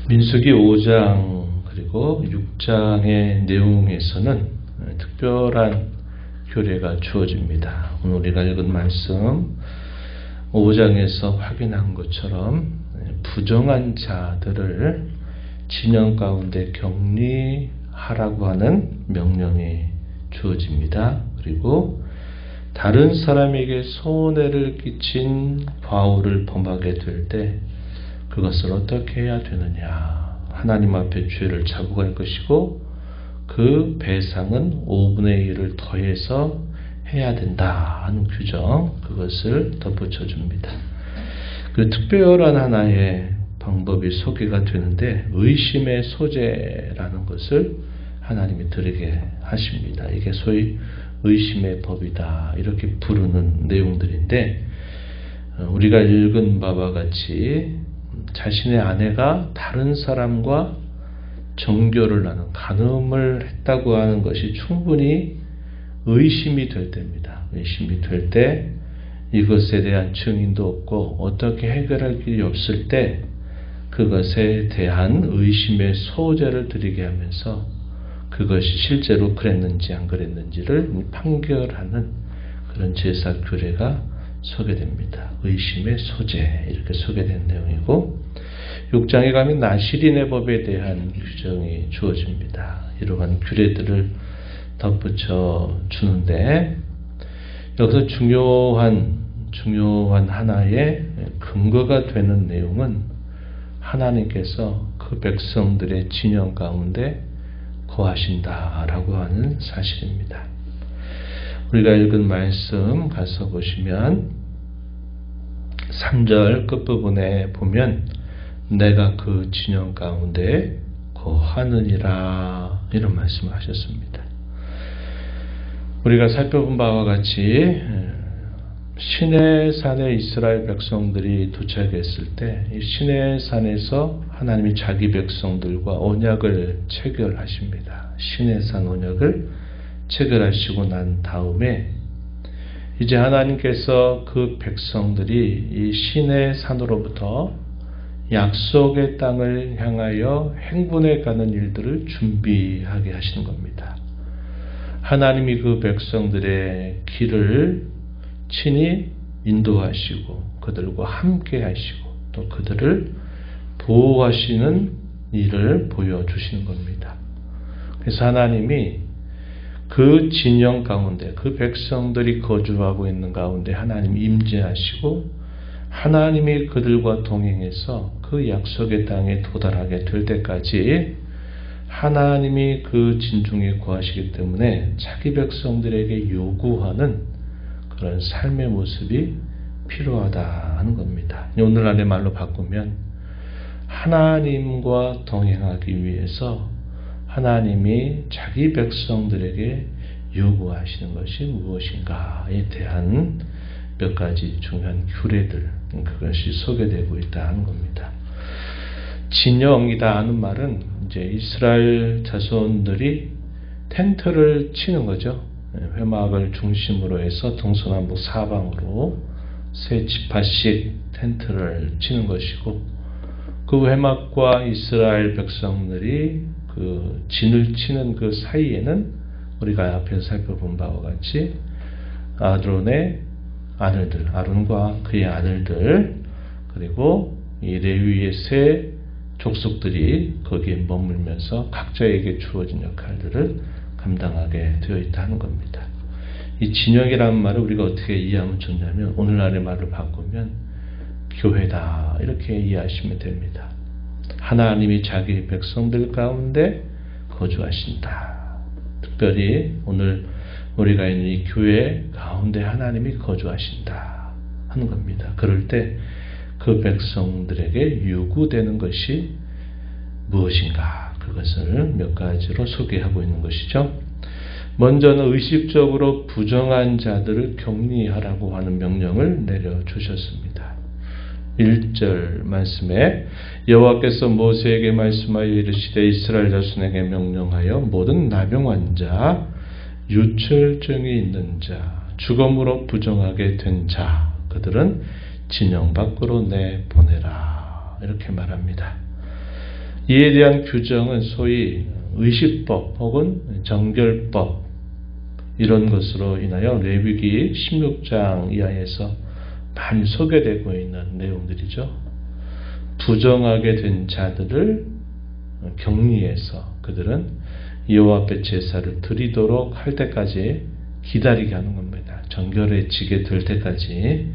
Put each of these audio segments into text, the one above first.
민수기 5장 그리고 6장의 내용에서는 특별한 교례가 주어집니다. 오늘 우리가 읽은 말씀 5장에서 확인한 것처럼 부정한 자들을 진영 가운데 격리하라고 하는 명령이 주어집니다. 그리고 다른 사람에게 손해를 끼친 과오를 범하게 될 때 그것을 어떻게 해야 되느냐. 하나님 앞에 죄를 자고 갈 것이고 그 배상은 5분의 1을 더해서 해야 된다 하는 규정, 그것을 덧붙여 줍니다. 그 특별한 하나의 방법이 소개가 되는데 의심의 소재라는 것을 하나님이 들으게 하십니다. 이게 소위 의심의 법이다 이렇게 부르는 내용들인데, 우리가 읽은 바와 같이 자신의 아내가 다른 사람과 정교를 나눈 간음을 했다고 하는 것이 충분히 의심이 될 때입니다. 의심이 될 때 이것에 대한 증인도 없고 어떻게 해결할 길이 없을 때 그것에 대한 의심의 소재를 드리게 하면서 그것이 실제로 그랬는지 안 그랬는지를 판결하는 그런 제사 규례가 소개됩니다. 의심의 소재 이렇게 소개된 내용이고, 6장에 가면 나실인의 법에 대한 규정이 주어집니다. 이러한 규례들을 덧붙여 주는데, 여기서 중요한 하나의 근거가 되는 내용은 하나님께서 그 백성들의 진영 가운데 거하신다라고 하는 사실입니다. 우리가 읽은 말씀 가서 보시면 3절 끝부분에 보면 내가 그 진영 가운데 거하느니라 이런 말씀을 하셨습니다. 우리가 살펴본 바와 같이 시내산에 이스라엘 백성들이 도착했을 때 이 시내산에서 하나님이 자기 백성들과 언약을 체결하십니다. 시내산 언약을 체결하시고 난 다음에 이제 하나님께서 그 백성들이 이 시내산으로부터 약속의 땅을 향하여 행군해 가는 일들을 준비하게 하시는 겁니다. 하나님이 그 백성들의 길을 친히 인도하시고 그들과 함께 하시고 또 그들을 보호하시는 일을 보여주시는 겁니다. 그래서 하나님이 그 진영 가운데 그 백성들이 거주하고 있는 가운데 하나님이 임재하시고 하나님이 그들과 동행해서 그 약속의 땅에 도달하게 될 때까지 하나님이 그 진중에 거하시기 때문에 자기 백성들에게 요구하는 그런 삶의 모습이 필요하다 하는 겁니다. 오늘날의 말로 바꾸면 하나님과 동행하기 위해서 하나님이 자기 백성들에게 요구하시는 것이 무엇인가에 대한 몇 가지 중요한 규례들, 그것이 소개되고 있다 하는 겁니다. 진영이다 하는 말은 이제 이스라엘 자손들이 텐트를 치는 거죠. 회막을 중심으로 해서 동서남북 사방으로 세 지파씩 텐트를 치는 것이고, 그 회막과 이스라엘 백성들이 그 진을 치는 그 사이에는 우리가 앞에서 살펴본 바와 같이 아론의 아들들, 아론과 그의 아들들, 그리고 이 레위의 세 족속들이 거기에 머물면서 각자에게 주어진 역할들을 감당하게 되어 있다는 겁니다. 이 진영이라는 말을 우리가 어떻게 이해하면 좋냐면 오늘날의 말로 바꾸면 교회다 이렇게 이해하시면 됩니다. 하나님이 자기 백성들 가운데 거주하신다. 특별히 오늘 우리가 있는 이 교회 가운데 하나님이 거주하신다 하는 겁니다. 그럴 때 그 백성들에게 요구되는 것이 무엇인가, 그것을 몇 가지로 소개하고 있는 것이죠. 먼저는 의식적으로 부정한 자들을 격리하라고 하는 명령을 내려주셨습니다. 1절 말씀에 여호와께서 모세에게 말씀하여 이르시되 이스라엘 자손에게 명령하여 모든 나병 자, 유출증이 있는 자, 죽음으로 부정하게 된 자, 그들은 진영 밖으로 내보내라 이렇게 말합니다. 이에 대한 규정은 소위 의식법 혹은 정결법 이런 것으로 인하여 레위기 16장 이하에서 많이 소개되고 있는 내용들이죠. 부정하게 된 자들을 격리해서 그들은 여호와 앞에 제사를 드리도록 할 때까지 기다리게 하는 겁니다. 정결해지게 될 때까지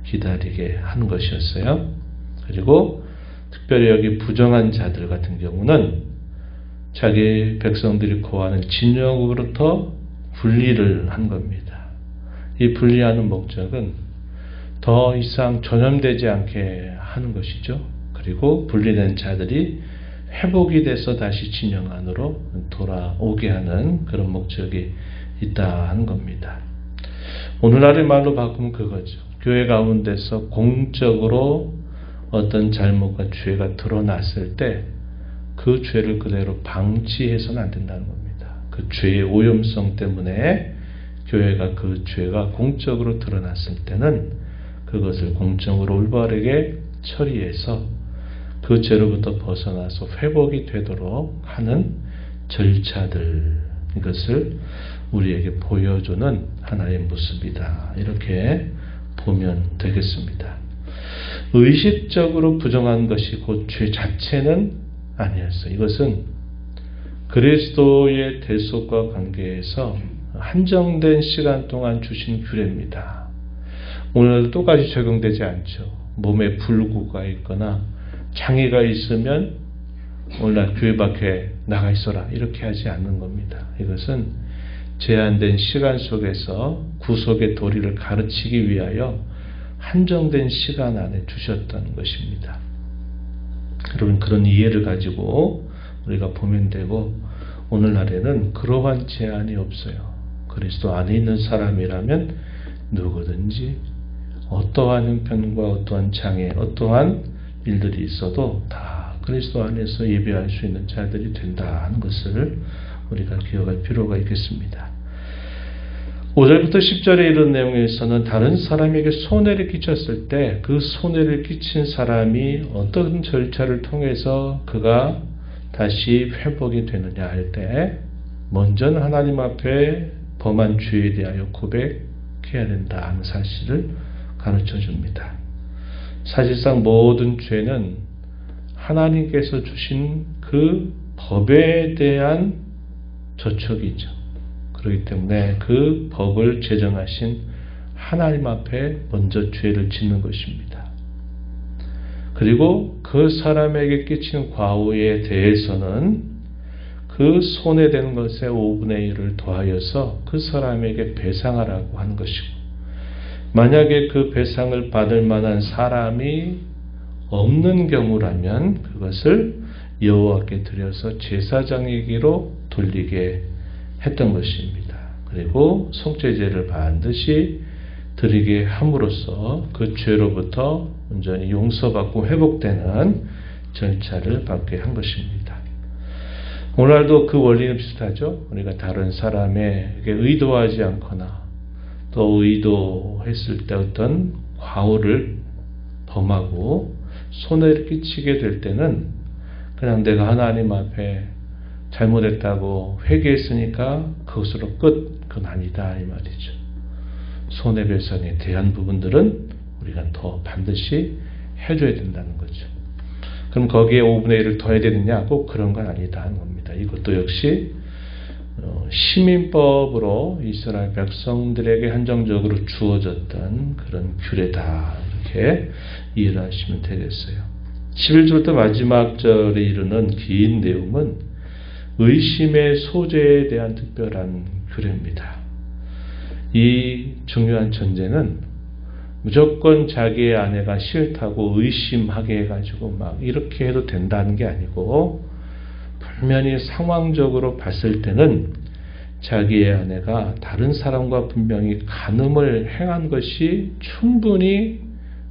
기다리게 하는 것이었어요. 그리고 특별히 여기 부정한 자들 같은 경우는 자기 백성들이 거하는 진영으로부터 분리를 한 겁니다. 이 분리하는 목적은 더 이상 전염되지 않게 하는 것이죠. 그리고 분리된 자들이 회복이 돼서 다시 진영 안으로 돌아오게 하는 그런 목적이 있다 하는 겁니다. 오늘날의 말로 바꾸면 그거죠. 교회 가운데서 공적으로 어떤 잘못과 죄가 드러났을 때 그 죄를 그대로 방치해서는 안 된다는 겁니다. 그 죄의 오염성 때문에 교회가 그 죄가 공적으로 드러났을 때는 그것을 공적으로 올바르게 처리해서 그 죄로부터 벗어나서 회복이 되도록 하는 절차들, 이것을 우리에게 보여주는 하나의 모습이다. 이렇게 보면 되겠습니다. 의식적으로 부정한 것이 곧 죄 자체는 아니었어요. 이것은 그리스도의 대속과 관계에서 한정된 시간 동안 주신 규례입니다. 오늘도 똑같이 적용되지 않죠. 몸에 불구가 있거나 장애가 있으면 오늘날 교회 밖에 나가 있어라 이렇게 하지 않는 겁니다. 이것은 제한된 시간 속에서 구속의 도리를 가르치기 위하여 한정된 시간 안에 주셨던 것입니다. 여러분 그런 이해를 가지고 우리가 보면 되고 오늘날에는 그러한 제한이 없어요. 그리스도 안에 있는 사람이라면 누구든지 어떠한 형편과 어떠한 장애, 어떠한 일들이 있어도 다 그리스도 안에서 예배할 수 있는 자들이 된다 하는 것을 우리가 기억할 필요가 있겠습니다. 5절부터 10절에 이런 내용에서는 다른 사람에게 손해를 끼쳤을 때 그 손해를 끼친 사람이 어떤 절차를 통해서 그가 다시 회복이 되느냐 할 때 먼저는 하나님 앞에 범한 죄에 대하여 고백해야 된다 하는 사실을 가르쳐 줍니다. 사실상 모든 죄는 하나님께서 주신 그 법에 대한 저촉이죠. 그렇기 때문에 그 법을 제정하신 하나님 앞에 먼저 죄를 짓는 것입니다. 그리고 그 사람에게 끼친 과오에 대해서는 그 손해되는 것의 5분의 1을 더하여서 그 사람에게 배상하라고 하는 것이고, 만약에 그 배상을 받을 만한 사람이 없는 경우라면 그것을 여호와께 드려서 제사장에게로 돌리게 했던 것입니다. 그리고 속죄제를 반드시 드리게 함으로써 그 죄로부터 온전히 용서받고 회복되는 절차를 받게 한 것입니다. 오늘날도 그 원리는 비슷하죠. 우리가 다른 사람에게 의도하지 않거나 또 의도했을 때 어떤 과오를 범하고 손해를 끼치게 될 때는 그냥 내가 하나님 앞에 잘못했다고 회개했으니까 그것으로 끝, 그건 아니다 이 말이죠. 손해배상에 대한 부분들은 우리가 더 반드시 해줘야 된다는 거죠. 그럼 거기에 5분의 1을 더해야 되느냐? 꼭 그런 건 아니다 하는 겁니다. 이것도 역시 시민법으로 이스라엘 백성들에게 한정적으로 주어졌던 그런 규례다 이렇게 이해를 하시면 되겠어요. 11절부터 마지막 절에 이르는 긴 내용은 의심의 소재에 대한 특별한 규례입니다. 이 중요한 전제는 무조건 자기의 아내가 싫다고 의심하게 해가지고 막 이렇게 해도 된다는 게 아니고, 분명히 상황적으로 봤을 때는 자기의 아내가 다른 사람과 분명히 간음을 행한 것이 충분히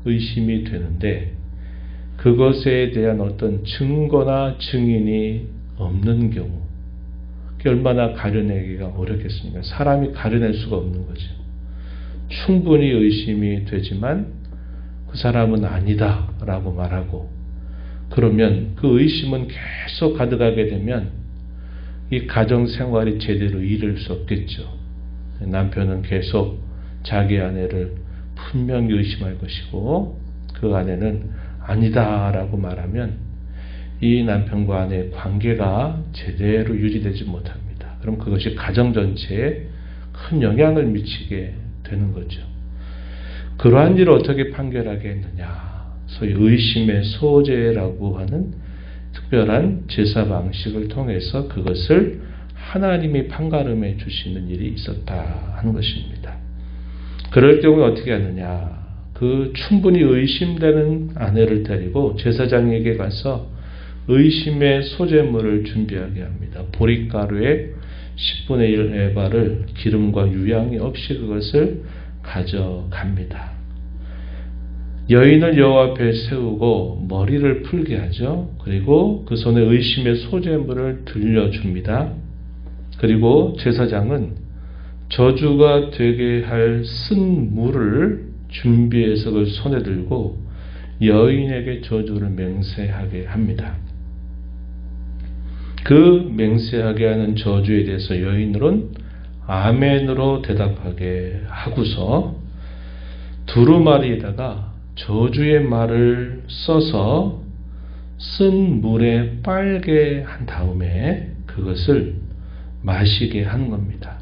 의심이 되는데 그것에 대한 어떤 증거나 증인이 없는 경우, 그게 얼마나 가려내기가 어렵겠습니까? 사람이 가려낼 수가 없는 거죠. 충분히 의심이 되지만 그 사람은 아니다 라고 말하고, 그러면 그 의심은 계속 가득하게 되면 이 가정 생활이 제대로 이룰 수 없겠죠. 남편은 계속 자기 아내를 분명히 의심할 것이고 그 아내는 아니다라고 말하면 이 남편과 아내의 관계가 제대로 유지되지 못합니다. 그럼 그것이 가정 전체에 큰 영향을 미치게 되는 거죠. 그러한 일을 어떻게 판결하게 했느냐. 소위 의심의 소재라고 하는 특별한 제사 방식을 통해서 그것을 하나님이 판가름해 주시는 일이 있었다 하는 것입니다. 그럴 경우에 어떻게 하느냐. 그 충분히 의심되는 아내를 데리고 제사장에게 가서 의심의 소재물을 준비하게 합니다. 보리가루에 10분의 1 에바를 기름과 유향이 없이 그것을 가져갑니다. 여인을 여호와 앞에 세우고 머리를 풀게 하죠. 그리고 그 손에 의심의 소재물을 들려줍니다. 그리고 제사장은 저주가 되게 할 쓴 물을 준비해서 그걸 손에 들고 여인에게 저주를 맹세하게 합니다. 그 맹세하게 하는 저주에 대해서 여인은 아멘으로 대답하게 하고서 두루마리에다가 저주의 말을 써서 쓴 물에 빨게 한 다음에 그것을 마시게 하는 겁니다.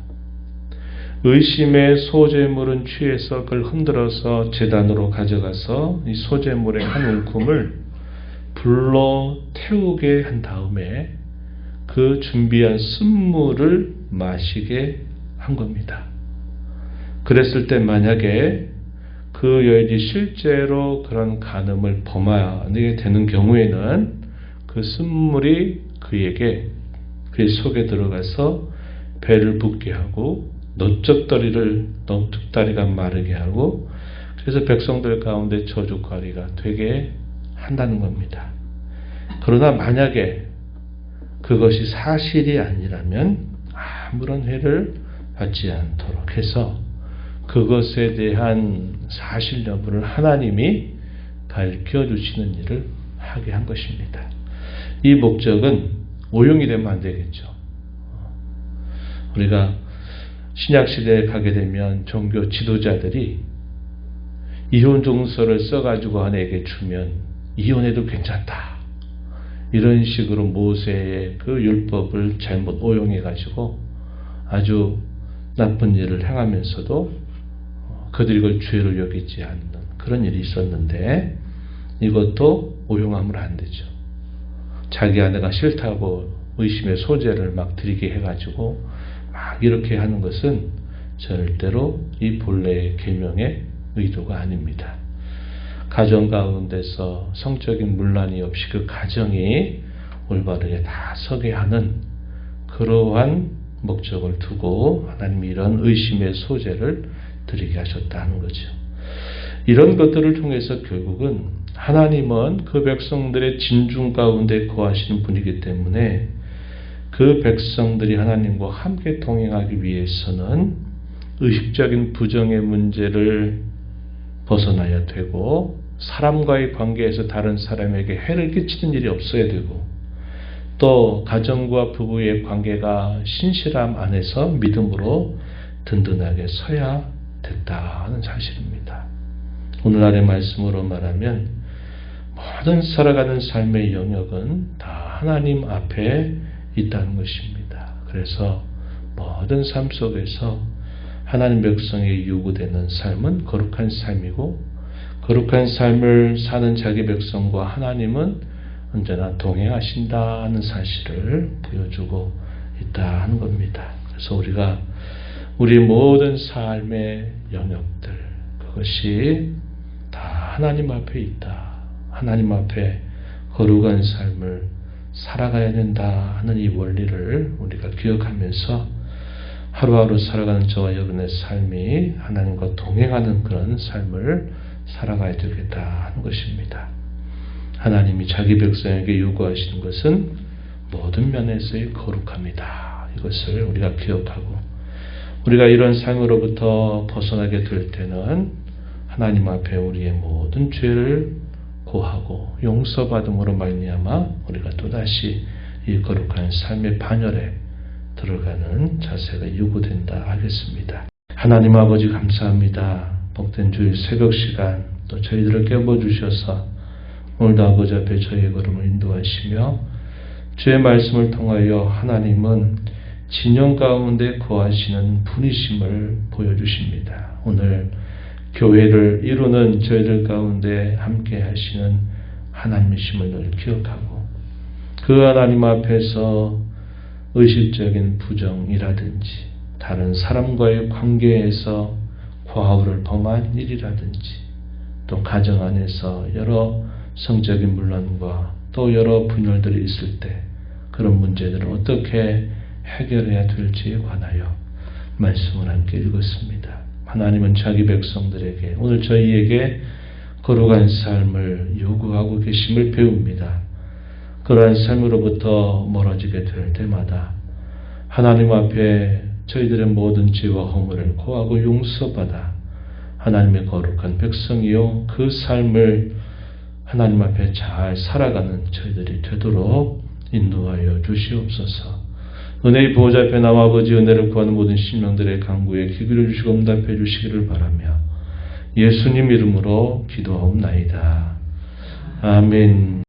의심의 소재물은 취해서 그걸 흔들어서 제단으로 가져가서 이 소재물의 한 움큼을 불로 태우게 한 다음에 그 준비한 쓴물을 마시게 한 겁니다. 그랬을 때 만약에 그 여인이 실제로 그런 간음을 범하게 되는 경우에는 그 쓴물이 그의 속에 들어가서 배를 붓게 하고 너쪽다리가 마르게 하고 그래서 백성들 가운데 저주거리가 되게 한다는 겁니다. 그러나 만약에 그것이 사실이 아니라면 아무런 해를 받지 않도록 해서 그것에 대한 사실 여부를 하나님이 밝혀주시는 일을 하게 한 것입니다. 이 목적은 오용이 되면 안 되겠죠. 우리가 신약시대에 가게 되면 종교 지도자들이 이혼 증서를 써가지고 아내에게 주면 이혼해도 괜찮다. 이런 식으로 모세의 그 율법을 잘못 오용해가지고 아주 나쁜 일을 행하면서도 그들이 그걸 죄로 여기지 않는 그런 일이 있었는데 이것도 오용하면 안 되죠. 자기 아내가 싫다고 의심의 소재를 막 들이게 해가지고 막 이렇게 하는 것은 절대로 이 본래의 계명의 의도가 아닙니다. 가정 가운데서 성적인 문란이 없이 그 가정이 올바르게 다 서게 하는 그러한 목적을 두고 하나님이 이런 의심의 소재를 드리게 하셨다는 거죠. 이런 것들을 통해서 결국은 하나님은 그 백성들의 진중 가운데 거하시는 분이기 때문에 그 백성들이 하나님과 함께 동행하기 위해서는 의식적인 부정의 문제를 벗어나야 되고 사람과의 관계에서 다른 사람에게 해를 끼치는 일이 없어야 되고 또 가정과 부부의 관계가 신실함 안에서 믿음으로 든든하게 서야 됐다는 사실입니다. 오늘날의 말씀으로 말하면 모든 살아가는 삶의 영역은 다 하나님 앞에 있다는 것입니다. 그래서 모든 삶 속에서 하나님 백성에게 요구되는 삶은 거룩한 삶이고 거룩한 삶을 사는 자기 백성과 하나님은 언제나 동행하신다는 사실을 보여주고 있다 하는 겁니다. 그래서 우리가 우리 모든 삶의 영역들 그것이 다 하나님 앞에 있다. 하나님 앞에 거룩한 삶을 살아가야 된다 하는 이 원리를 우리가 기억하면서 하루하루 살아가는 저와 여러분의 삶이 하나님과 동행하는 그런 삶을 살아가야 되겠다 하는 것입니다. 하나님이 자기 백성에게 요구하시는 것은 모든 면에서의 거룩함이다. 이것을 우리가 기억하고 우리가 이런 삶으로부터 벗어나게 될 때는 하나님 앞에 우리의 모든 죄를 고하고 용서받음으로 말미암아 우리가 또다시 이 거룩한 삶의 반열에 들어가는 자세가 요구된다 하겠습니다. 하나님 아버지 감사합니다. 복된 주일 새벽 시간 또 저희들을 깨워주셔서 오늘도 아버지 앞에 저희의 걸음을 인도하시며 주의 말씀을 통하여 하나님은 진영 가운데 거하시는 분이심을 보여주십니다. 오늘 교회를 이루는 저희들 가운데 함께 하시는 하나님이심을 늘 기억하고 그 하나님 앞에서 의식적인 부정이라든지 다른 사람과의 관계에서 과오를 범한 일이라든지 또 가정 안에서 여러 성적인 분란과 또 여러 분열들이 있을 때 그런 문제들을 어떻게 해결해야 될지에 관하여 말씀을 함께 읽었습니다. 하나님은 자기 백성들에게 오늘 저희에게 거룩한 삶을 요구하고 계심을 배웁니다. 그러한 삶으로부터 멀어지게 될 때마다 하나님 앞에 저희들의 모든 죄와 허물을 고하고 용서받아 하나님의 거룩한 백성이요 그 삶을 하나님 앞에 잘 살아가는 저희들이 되도록 인도하여 주시옵소서. 은혜의 보호자 앞에 나와 아버지 은혜를 구하는 모든 심령들의 간구에 귀 기울여 주시고 응답해 주시기를 바라며 예수님 이름으로 기도하옵나이다. 아멘.